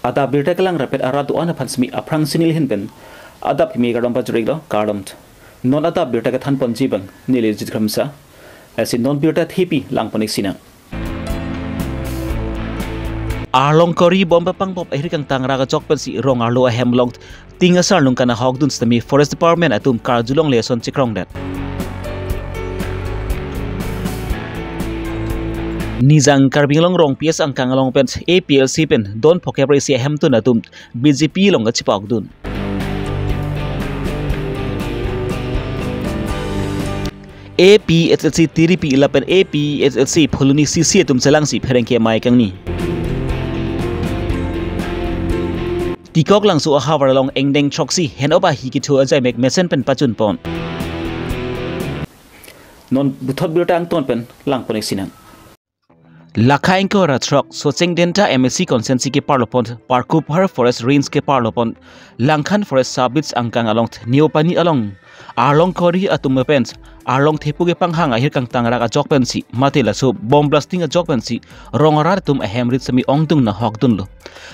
Ada birta kelang rapid aratu ana pansmi aprang sinil hinpen. Ada pimi gadam pajuriglo gardamt. Non ada birta ke than ponjibang nili jitramsa. Asi non birta thipi lang ponik sina. Arlong kori bomba pangpop akhir kang tangraga chokpen si rong arlo ahem long tinga sarlung kana hogdun stami forest department atum karjulong leson chikrong dat. Nizang karbinglong rong PS ang kangalong pen APLC pen don pokebri si ahem tun atum BJP long achipok dun. APSLC TDP ilapen APSLC phuluni CC atum selang si pherengke mai kang ni. Tikok lang su ahawar long engdeng choksi henoba hikitu ajai mek mesen pen pachun pon. Non buthot birtang ton pen lang ponek sinang. Lakhain ko ratrok socheng denta MSC consensi ke parlopont parkupar forest range ke parlopont langkhan forest sabits angkang along neopani along arlong kori atum pens arlong thepu ke panghang ahir kang tangra ka jokpensi matela so bomb blasting a jokpensi rongarar tum ahemrit sami ongtung na hokdun lo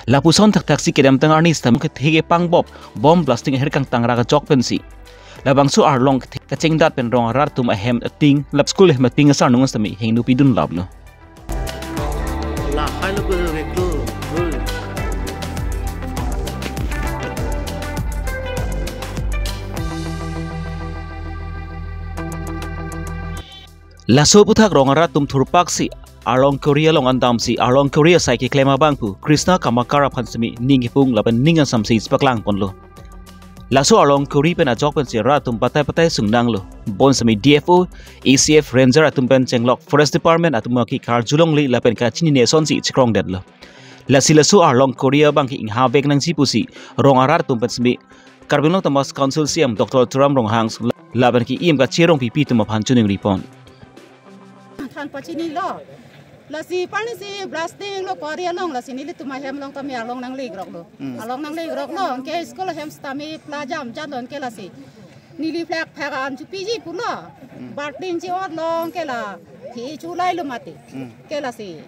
lapuson tak taksi kedam tangar ni stam ke thege pangbop bomb blasting ahir kang tangra ka jokpensi labangsu arlong ka chengdat pen rongarar tum ahem ting lap school hemating asar nungas tami hengnu pidun lablo. Laso puthak rongara tum thurpak si arlong korea long andam si arlong korea sai ke klema bangpu Krishna kamakara phansami ningipung laban ningan samsi spaklang ponlo. Laso arlong korea pen ajok pen si ratum patai sungnang lo bon sami DFO ACF ranger atum pen chenglok forest department atum ki karjulong li lapen ka chini ne son si chikrong det lo. Lasi laso arlong korea bang ki ingha vek nang si pusi rongarar tum pen sami karbinong tamas council CM Dr. Turam Ronghangs laban ki im ka cherong pipi tum phanchuning ripon. Than pachini lo lasi pani si blasting lo korea long lasi nili tuma hem long kami along nang leg rok lo along nang leg rok lo ke school hem stami plajam jalon ke lasi nili flak phagan chu piji pulo bartin chi od long ke la thi chu lai lo mati ke lasi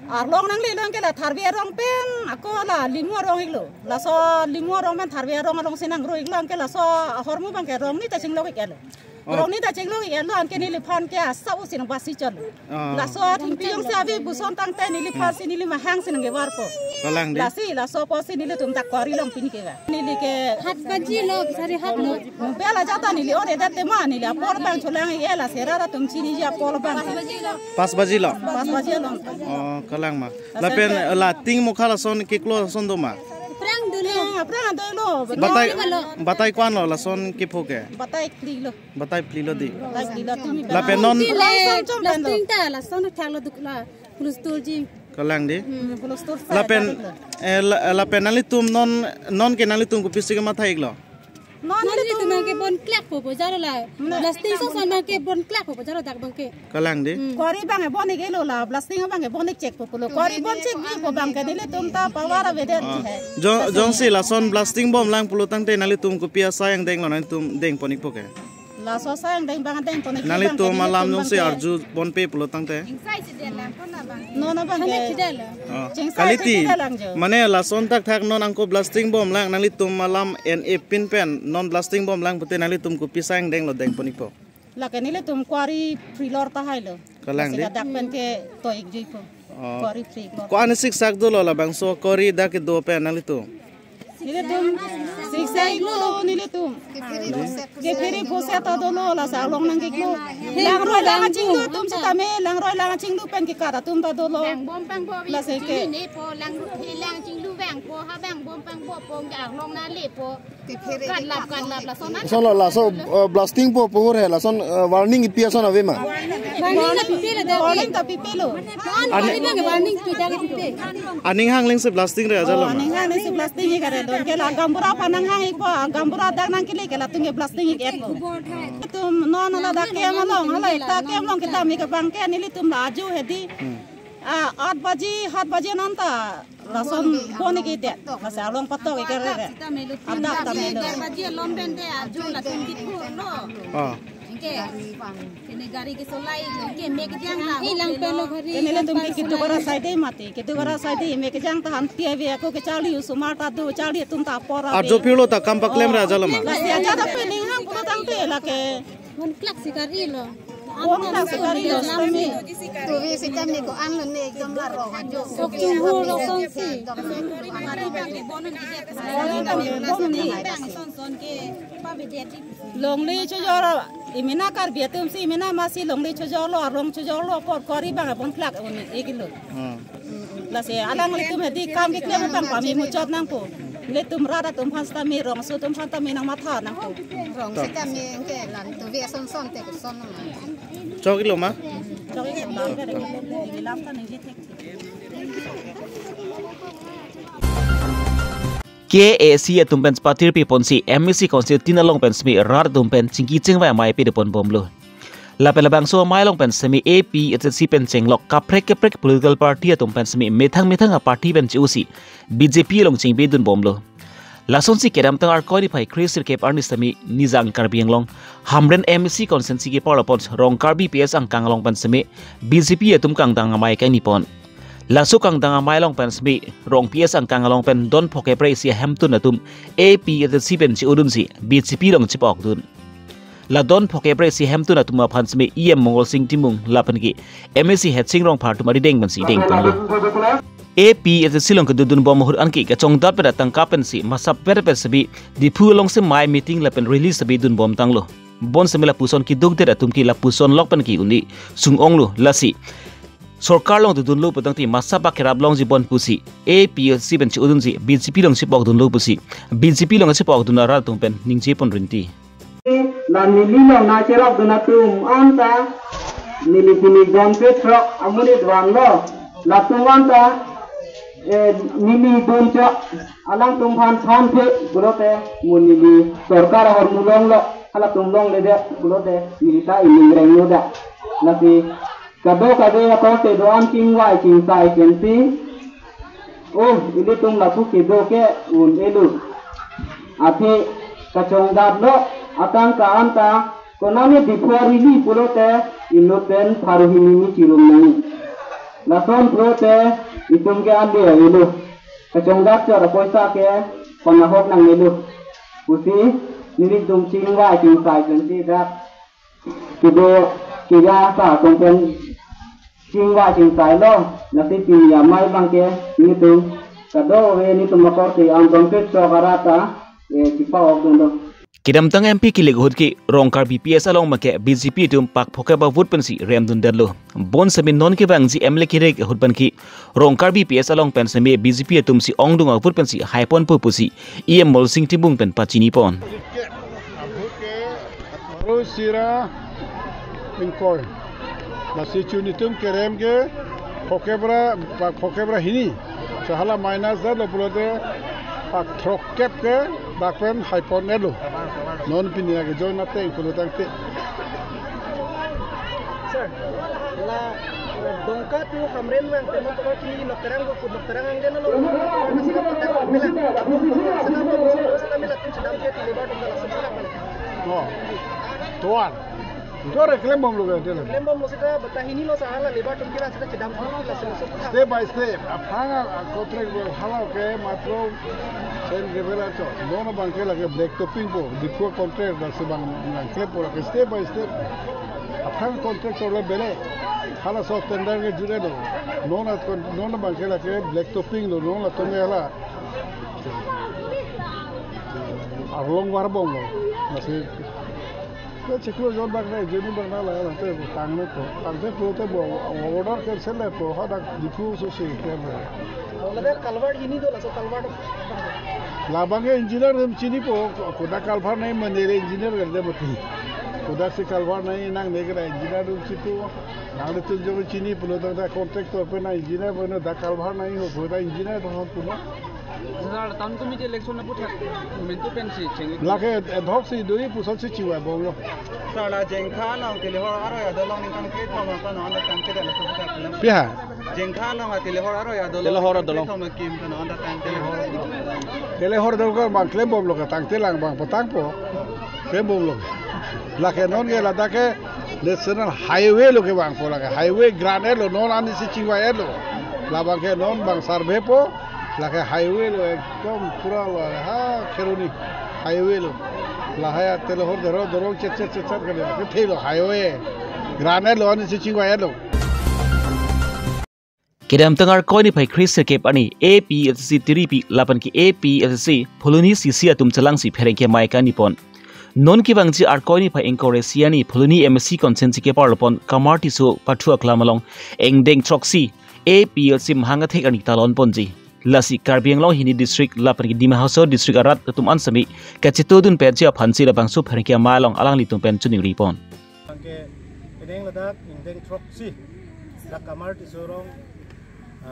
arlong nang le long ke la tharbe rong pen ako la lingwa rong iglo la so lingwa rong men tharbe rong along sinang ro iglong ke la so hormu bang ke rong ni ta chinglo ke lo rong ni ta chenglo ke lo an ke ni liphan ke sa usin basi chon la so thing piong sa vi buson tang te ni liphan sin ni ma hang sin nge war po la si la so po sin ni tum ta kori long pin ke ga ni li ke hat baji lo sari hat lo pe la jata ni li ore da te ma ni la por bang cholang ye la sera ra tum chi ni ja por bang 5 baji lo kalang ma la pen la ting mo khala son ke klo son do ma prang dulu batai kwan lo la son ke phoke batai pli lo di la pen non lasting ta la son thang lo dukla plustul ji kalang di la pen nali tum non ke nali tum ko pisi ke mathai lo non ni tu mang ke bon klak po jaro la lasting so son mang ke bon klak po jaro dak bang ke kalang di kori bang e bon ke lo la lasting bang e bon check po lo kori bon check bi po bang ke ni tum ta pawara vede hai jong si la son blasting bom lang pulu tang te nali tum ko pia sayang deng lo nali tum deng ponik po ke la so sayang deng bang deng ponik nali tum malam jong si arju bon pe pulu tang te no bang ke kaliti mane la son tak non angko blasting bom lang nali tum malam NA pin pen non blasting bom lang pute nali tum ko pisang deng lo deng ponik po la ke ni tum kwari freelor ta hai lo kalang di dak pen ke to ik jui po kwari freelor ko an sik sak do lo la bang so kori da ke do pen nali tum nile tum siksai lo nile tum ke phiri phose ta do lo la sa long nang ke lo lang roi lang ching lu tum sa me lang roi lang ching lu pen ke ka tum ta do lo la se ke ni po lang ru thi lang ching lu bang po ha bang bom pang po pong ga long na le po kan lap la son la so blasting po por he la son warning ipia son ave ma warning ta pipi lo warning tu da ke pipi aning hang leng se blasting re ajalo aning hang leng se blasting ke re don ke la gambura panang hang po gambura dak nang ke le ke la tunge blasting ke et tum non la da ke ma long hala ta ke long ke ta mi ke bang ke ni li tum la ju he di 8 baji nanta lason boni ke de masa long pato ke re ada ta melo baji lomben de aju la tum dit lo Kene gari ke solai ke me ke jang ta hilang pelo gari kene le tum ke tu bara side mate ke tu bara side me ke jang ta han pia ve ko ke chali usuma ta do chali tum ta pora আর জপিলো তা কাম পাকলেম রা জালামা la sia ja ta peling hang pura tang pe la ke mon klak sikari lo wong ta sekali lo stami tu vi sitam ni ko an lo ne jom la ro ha jo sok chu lo son si mari bang ke bonon ki je son ni bang son ke pa be je long le chu jo imina kar bia tum si imina masi long le chu jo lo rong chu jo lo por kori bang bon klak on e kilo la sia alang le tum di kam ke klem bang pa mi mu chot nang po le tum rada tum phasta mi rong so tum phanta mi nang matha nang po rong sitam ni ke lan tu vi son te ko son ma จอกิโลมา cho cái làm cái này để làm cái này hết KAC tumpen spatir pi ponsi MEC council tinalong pen semi rar tumpen chingki chengwa mai pi de pon bomlo la pela bang so mai long pen semi AP HSC pen chenglok kaprek political party tumpen semi methang a party pen chusi BJP long chingbe dun bomlo lason si kedam tang ar qualify Chris Kep Arni semi nizang karbiang long hamren MEC consensi ke parlopon rong karbi PS ang kanglong pen semi BJP atum kang dang mai kai nipon lasu kang dang mai long pen semi rong PS ang kanglong pen don phoke pre si hamtun atum AP HSC pen chi udun si BJP long chipok dun la don phoke pre si hamtun atum phan semi EM Mongol Singh Timung lapan ki MEC het sing rong phartu mari deng ban si deng panglu AP as silong kedudun bom hur anki ka chong dat pada tangkapen si masap per sebi di phu long se mai meeting la pen release sebi dun bom tanglo bon semela puson ki dug der atum ki la puson lok pen ki uni sung ong lu lasi sarkar long dun lu patang ti masap ba kerab long ji bon pusi AP si ben chi udun si BJP long si pok dun lu pusi BJP long si pok dun ra tum pen ning ji pon rinti la nili long na cherok dun atum anta nili pini gon petro amuni dwan lo la tum anta nili donca alang tumhan than phe gulote munili sarkar hor mulong lo hala tumlong le de gulote nilita iningreng lo da nasi kado ko te doan king wai king sai kensi oh ini tum la pu ke do ke un elu athi kachong dab lo atang ka anta konami dipori li pulote inoten pharuhini ni chirum nani lason pulote itum ke ande elu kachong dab chara poisa ke panahok nang elu usi nili tum chingwa king sai kensi da kido kiga sa tongpen chingwa king sai lo nasi pi ya mai bangke ni tum kado we ni tum makor ti ang tongke chokarata chipa ok do kidam tang MP ki leghut ki rongkar BPS along make BJP tum pak phoke ba vote pensi rem dun derlo bon sami non ke bang ji MLA ki rek hut ban ki rongkar BPS along pen sami BJP tum si ong dung vote pensi haipon pu pusi EM Mongol Singh Timung pen pachini pon Rosira Pinkoi nasi chuni tum kerem ke phokebra hini sahala minus da lo bulode pak trokep ke bakpen haipon elo non pinia ke join na teng kulo tang te sir la dongka tu hamren mang temo to ki lokterang ko lokterang angge na lo masi ka patang mila sana mila tu sedam ke tiba dong la sana no tuan Dua reklam bom loga dia. Reklam bom mesti dah betahini lo sahala lebar tu kira sudah sedam tu lah selesai. Step by step, apanga kontrak hala ke matro sen revela to. Dono bangke lagi black topping po. Dikwa kontrak dah sebang klep po lagi step by step. Apanga kontrak tu le bele. Hala so tender ke jure lo. Nona bangke lagi black topping lo. Nona tu me hala. Arlong warbong lo. Masih Nah, cikgu John Bagna, Jenny Bagna lah, nanti tangnya pro tu order cancel lah, pro ada dipu susi kerana. Kalau kalvar ini tu, langsung kalvar. Labangnya engineer cini po, kuda kalvar naik mandiri engineer kerja mati. Kuda si kalvar naik nang negara engineer tu situ, nang itu jauh cini pulau tu ada kontraktor pun engineer pun ada kalvar naik, kuda engineer tu pun pulau. Sekarang tahun kami je election apa tak? Momentum pensi cengi. Lagi adhoc si doi pusat si ciwa bonglo. Sekarang jengkha lang telehor aro ya dolong ni kan kait mau kan anda kan kita nak kita film. Pihak. Jengkha lang telehor aro ya dolong. Telehor dolong. Kita kim kan anda kan telehor. Telehor dolong bang klem bom lo katang telang bang petang po. Klem bom lo. lake non ke lada ke national highway lo ke bang po lake highway grande lo non ani si chingwa lo la bang ke non bang survey po lake highway lo ekdom pura lo ha keruni highway lo la haya telehor doro chet ke ke thelo highway grande lo ani si chingwa lo Kedam tengar koi ni pai Chris Kep ani APFC tiripi lapan ki APFC Pholuni CC atum chalang si phereng ke mai ka nipon non ki bangji ar koi ni pai encourage ni Pholuni MSC consensus ke parlopon kamarti so pathua klamalong engdeng troxi APFC mahanga thek ani talon ponji lasi Karbianglong hini district lapan ki Dima Hausa district arat atum ansami kachitodun peja phansi la bangsu phereng ke malong alang litum pen chuning ripon ke edeng ladak engdeng troxi la kamarti so rong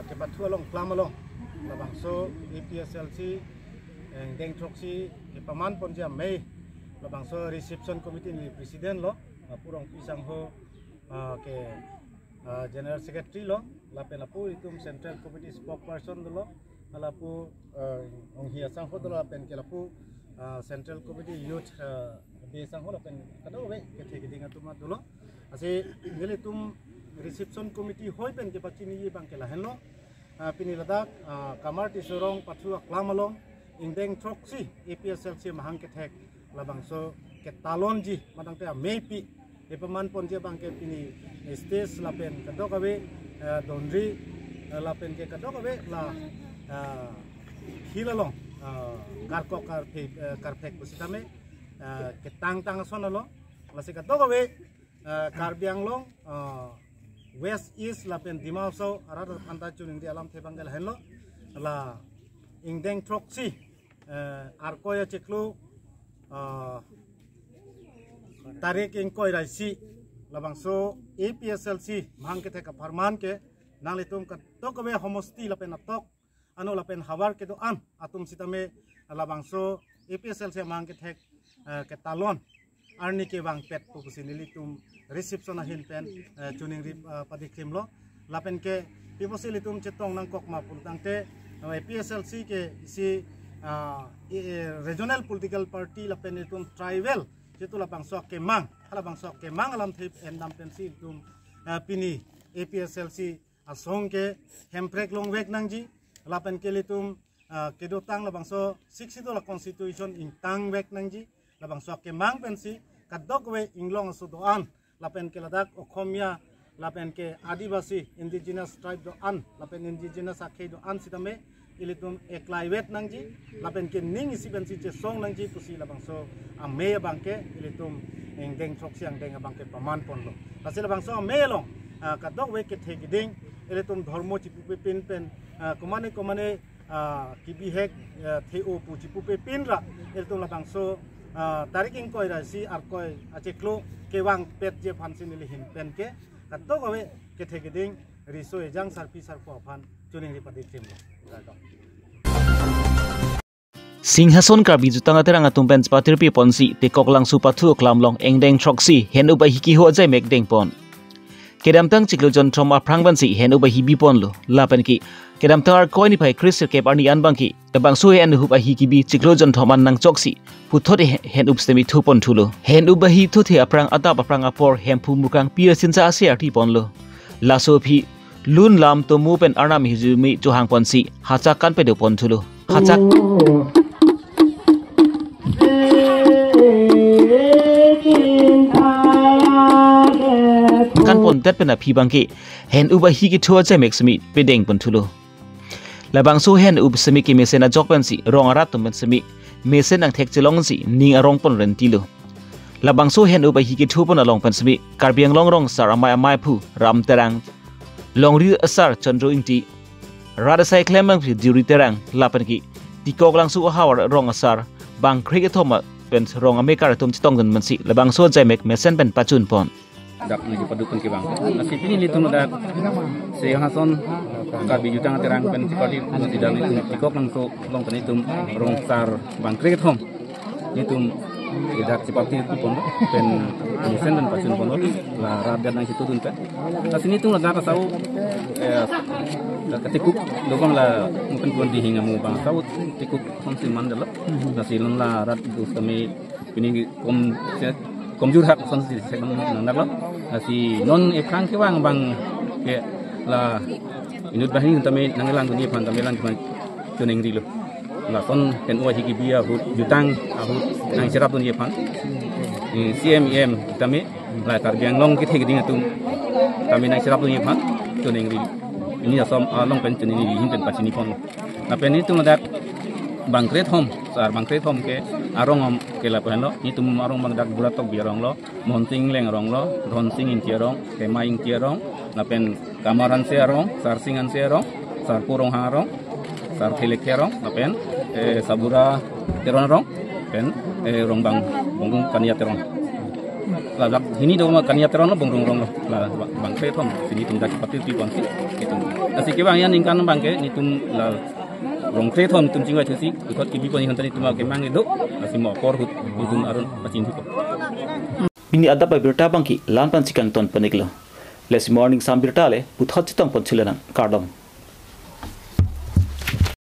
ke pathua long klamalong labangso APSLC deng troxi ke paman ponja mei labangso reception committee ni president lo purong pisang ho ke general secretary lo lapenapu itum central committee spokesperson lo alapu ong hiasang ho lo lapen ke lapu central committee youth be sang ho lapen kado we ke thegidinga tuma dolo ase ngeli tum reception committee hoi pen ke pachini bang ke lahen lo pini ladak kamar ti sorong pathua klamalong ingdeng troxi APSLC mahang ke thek labangso ke talon ji madang te mepi e paman ponje bang ke pini stage lapen kadokawe donri lapen ke kadokawe la hilalong karko karpek pusitame ke tang sonalo lasi kadokawe Karbianglong West East lapen Dima Hausa arat anta chuning di alam thebanggal henlo la ingdeng troxi arkoya cheklu tarik ingkoi raisi labangso APSLC mahang ke theka farman ke nalitum ka tokawe homosti lapen atok anu lapen hawar ke do an atum sitame labangso APSLC mahang ke thek ke talon arni ke bang pet pusinili tum reception ahin pen tuning rip padikrim lo lapen ke piposil itum cetong nang kok ma pultangte APSLC ke si regional political party lapen itum tribal jetu lapang sok kemang alam thip endam pensi itum pini APSLC asong ke hemprek long wek nangji lapen ke litum kedotang labang so 60 la constitution in tang wek nangji labang sok kemang pensi kadok we inglong sudoan lapen ke ladak okhomia lapen ke adivasi indigenous tribe do an lapen indigenous akhe do an sitame ilitum eklaiwet nangji lapen ke ning isi bensi che song nangji pusi labang so ame bangke ilitum engdeng troxi ang deng bangke paman ponlo lasi labang so ame long kadok we ke thegiding ilitum dharmo chipupe pin pen komane kibihek theo pu chipupe pin ra ilitum labang so tariking koi rasi arkoi acheklo kewang pet je phansin lihin pen ke kato gawe ke thegiding riso ejang sarpi sarpo phan tuning ripadikrim Singhason Karbi jutang aterang atumpen spatirpi ponsi te koklang supathu klamlong engdeng troxi henu ba hiki ho jai mek deng pon kedam tang chiklo jon thoma phrangban si henu ba hibi pon lo lapen ki kedam tar koini phai Chris ke parni anbang ki tabang so hen hu ba hiki bi chiklo jon thoman nang choksi puthode hen upstemi thupon thulo hen ubahi thuthe aprang atap aprang apor hempu mukang pir sincha ase arti ponlo laso phi lun lam to mu pen arnam hizumi johang ponsi hacha kan pe do pon thulo hacha kan pon tet pena phi bangke hen ubahi ki thua che meksmi pedeng pon thulo labang so hen ubsemi ki mesena jokpensi rong arat to mensemi mesen ang thek chelong si ning arong pon rentilo labang so hen uba hi ki thupon along pansmi Karbianglong rong sar amai phu ram terang longri asar chandro ingti radasai klemang phi duri terang lapan ki tikoklang su hawar rong asar bang krike thoma pen rong amekar tum chitong gan mansi labang so jaimek mesen pen pachun pon dak lagi padukun ke bang nasi pini litung dak Singhason Karbi jutang terang pen sikali tidak litung tikok langsung long pen itum rong sar bang krike thom itum idak seperti itu pun pen mesen dan pachun pon la radan nang situ tunta nasi nitung dak tahu ketikuk dokong la mungkin pun dihinga mu bang saut tikuk konsumen dalam nasi lon la rat itu kami ini komjur hak son si se nang nak lo si non ekrang ke wang bang ke la inut bahini tame nangelang dunia pan tamelang pan tuning dilo la son ken wa higi bia hut jutang ahut nang serap dunia pan CMM tame la tar biang long ke higi dingatum tame nang serap dunia pan tuning dilo ini asom long pen tuning dilo hin pen pachini pon la pen itu ngadak bangkret hom sar bangkret hom ke arong om ke la pen lo ni tum arong bang dak buratok biarong lo monting leng rong lo don sing in tiarong ke maing tiarong la pen kamaran se arong sar singan se arong sar purong harong sar telek arong la pen sabura teron rong pen rong bang bongung kania teron la dak ini do ma kania teron lo bongung rong lo la bangkret hom sini tum dak pati ti konsi itu asi ke bang yan ingkan bang ke ni tum la rong tre thom tum chingwa thusi ikot kibi poni hantani tuma ke mang edo asimo kor hut idum arun pachin thiko bini adda pa birta bangki lan pan chikang ton paniklo les morning sam birta le puthot chitang pon chilanang kardom